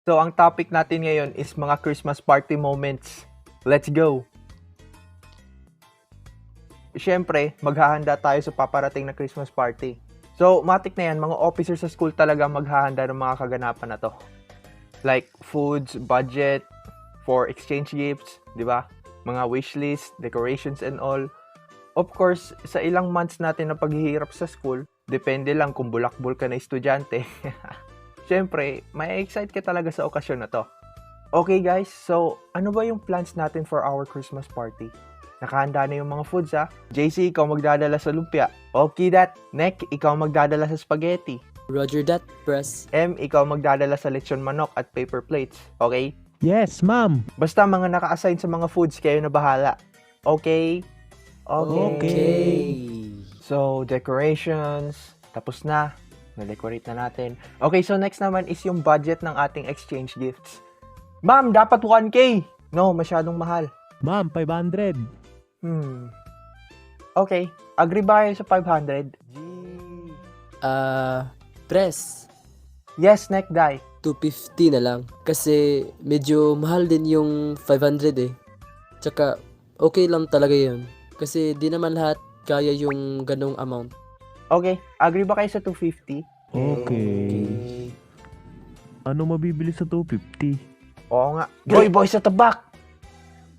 So, ang topic natin ngayon is mga Christmas party moments. Let's go! Siyempre, maghahanda tayo sa paparating na Christmas party. So, matik na yan, mga officers sa school talaga maghahanda ng mga kaganapan na to. Like, foods, budget, for exchange gifts, di ba? Mga wishlist, decorations and all. Of course, sa ilang months natin na paghihirap sa school, depende lang kung bulakbol ka na estudyante. Siyempre, may excite ka talaga sa okasyon na to. Okay guys, so ano ba yung plans natin for our Christmas party? Nakahanda na yung mga foods ha? JC, ikaw magdadala sa lumpia. Okay that. Nek, ikaw magdadala sa spaghetti. Roger that, press. M, ikaw magdadala sa lechon manok at paper plates. Okay? Yes, ma'am. Basta mga naka-assign sa mga foods, kayo na bahala. Okay? Okay. So, decorations, tapos na. Na-decorate na natin. Okay, so next naman is yung budget ng ating exchange gifts. Ma'am, dapat 1K! No, masyadong mahal. Ma'am, 500. Okay, agree ba kayo sa 500? Press. Yes, neck die. 250 na lang. Kasi medyo mahal din yung 500 eh. Tsaka okay lang talaga yun. Kasi di naman lahat kaya yung ganong amount. Okay, agree ba kayo sa 250? Okay. Ano mabibili sa 250? Oo nga. Boy sa tabak!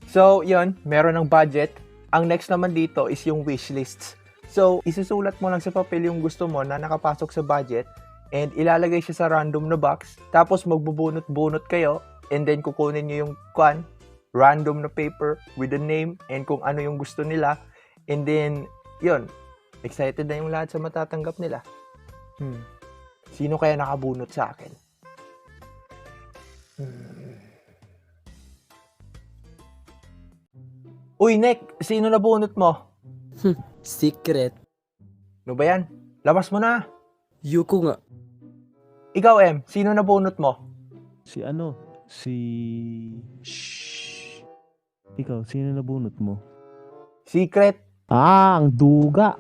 So, yun, meron ng budget. Ang next naman dito is yung wish lists. So, isusulat mo lang sa papel yung gusto mo na nakapasok sa budget and ilalagay siya sa random na box. Tapos magbubunot-bunot kayo and then kukunin nyo yung random na paper with the name and kung ano yung gusto nila. And then, yun, excited na yung lahat sa matatanggap nila. Sino kaya nakabunot sa akin? Uy, Nek, sino nabunot mo? Secret. Ano ba yan? Labas mo na. Yuko nga. Ikaw, M, sino nabunot mo? Shhh. Ikaw, sino nabunot mo? Secret. Ang duga.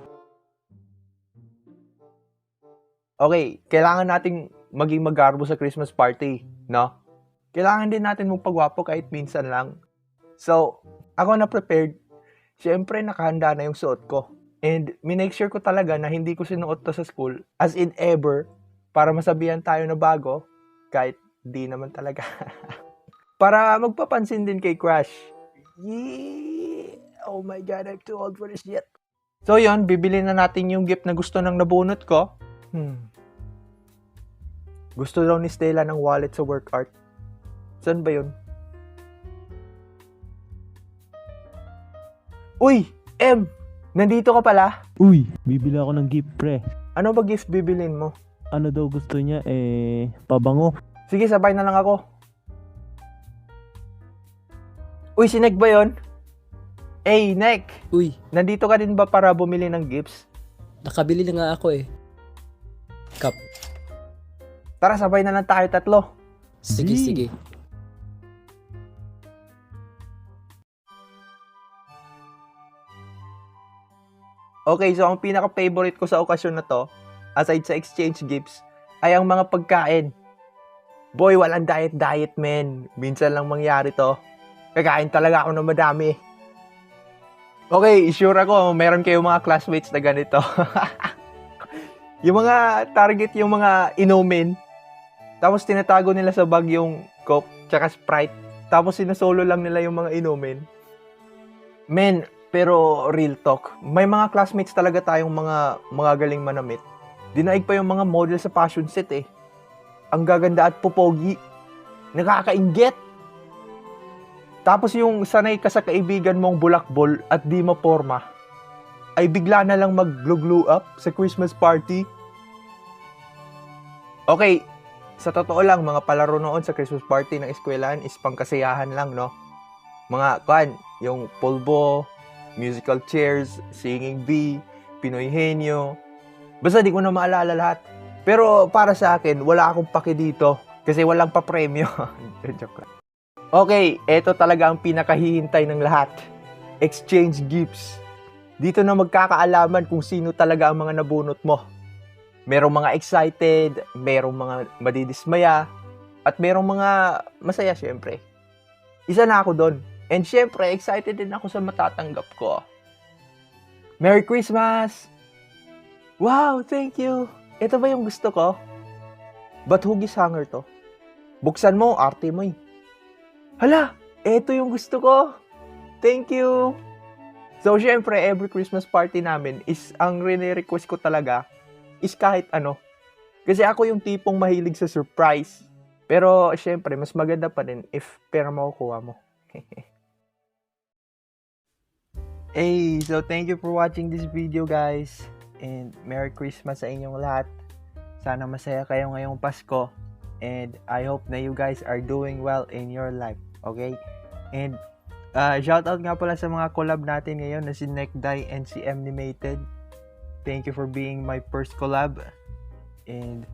Okay, kailangan nating maging magarbo sa Christmas party, no? Kailangan din natin magpagwapo kahit minsan lang. So, ako na prepared. Siyempre, nakahanda na yung suot ko. And minake sure ko talaga na hindi ko sinuot to sa school as in ever para masabihan tayo na bago kahit di naman talaga. Para magpapansin din kay Crush. Yeah! Oh my God, I'm too old for this yet. So yun, bibili na natin yung gift na gusto ng nabunot ko. Gusto daw ni Stella ng wallet sa work art. Saan ba yun? Uy! M! Nandito ka pala? Uy, bibili ako ng gift, pre. Ano ba gift bibilin mo? Ano daw gusto niya? Pabango. Sige, sabay na lang ako. Uy, si Nek ba yun? Hey, Nek! Uy, Nandito ka din ba para bumili ng gifts? nakabili na nga ako eh. Cup. Tara, sabay na lang tayo tatlo. Sige, Di. sige. Okay, so ang pinaka-favorite ko sa okasyon na to, aside sa exchange gifts, ay ang mga pagkain. Boy, walang diet, men. Minsan lang mangyari to. Kakain talaga ako ng madami. Okay, sure ako, meron kayong mga classmates na ganito. Yung mga target, yung mga inumin. Tapos tinatago nila sa bag yung Coke, tsaka Sprite. Tapos sinasolo lang nila yung mga inumin. Men, pero real talk, may mga classmates talaga tayong mga galing manamit. Dinaig pa yung mga model sa fashion set eh. Ang gaganda at pupogi. Nakakainggit. Tapos yung sanay ka sa kaibigan mong bulakbol at di maporma, ay bigla na lang mag-glue up sa Christmas party. Okay, sa totoo lang, mga palaro noon sa Christmas party ng eskwelahan is pangkasiyahan lang, no? Mga, yung pulbo, musical chairs, singing bee, Pinoy henyo. Basta di ko na maalala lahat. Pero para sa akin, wala akong paki dito kasi walang pa-premyo. Joke lang. Okay, eto talaga ang pinakahihintay ng lahat. Exchange gifts. Dito na magkakaalaman kung sino talaga ang mga nabunot mo. Merong mga excited, merong mga madidismaya, At merong mga masaya syempre. Isa na ako doon. And syempre, excited din ako sa matatanggap ko. Merry Christmas! Wow, thank you! Ito ba yung gusto ko? Ba't hugis hanger to? Buksan mo, arte mo eh. Hala, ito yung gusto ko! Thank you! So, syempre, every Christmas party namin is, ang rene-request ko talaga is kahit ano. Kasi ako yung tipong mahilig sa surprise. Pero, syempre, mas maganda pa rin if pera makukuha mo. Hey, so thank you for watching this video, guys. And Merry Christmas sa inyong lahat. Sana masaya kayo ngayong Pasko. And I hope na you guys are doing well in your life. Okay? And shoutout nga pala sa mga collab natin ngayon na si Nekdai and si Mnimated. Thank you for being my first collab. And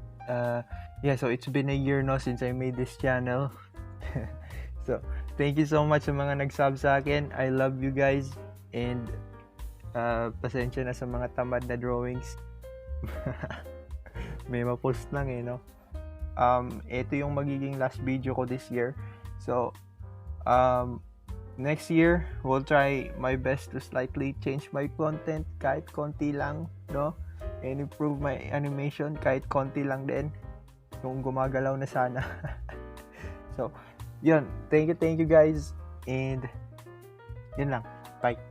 yeah, so it's been a year no since I made this channel. So, thank you so much sa mga nag-sub sa akin. I love you guys. And pasensya na sa mga tamad na drawings. May ma-post lang eh, no? Ito yung magiging last video ko this year. So, next year, we'll try my best to slightly change my content kahit konti lang, no? And improve my animation kahit konti lang din. Kung gumagalaw na sana. So, yun. Thank you guys. And, yun lang. Bye.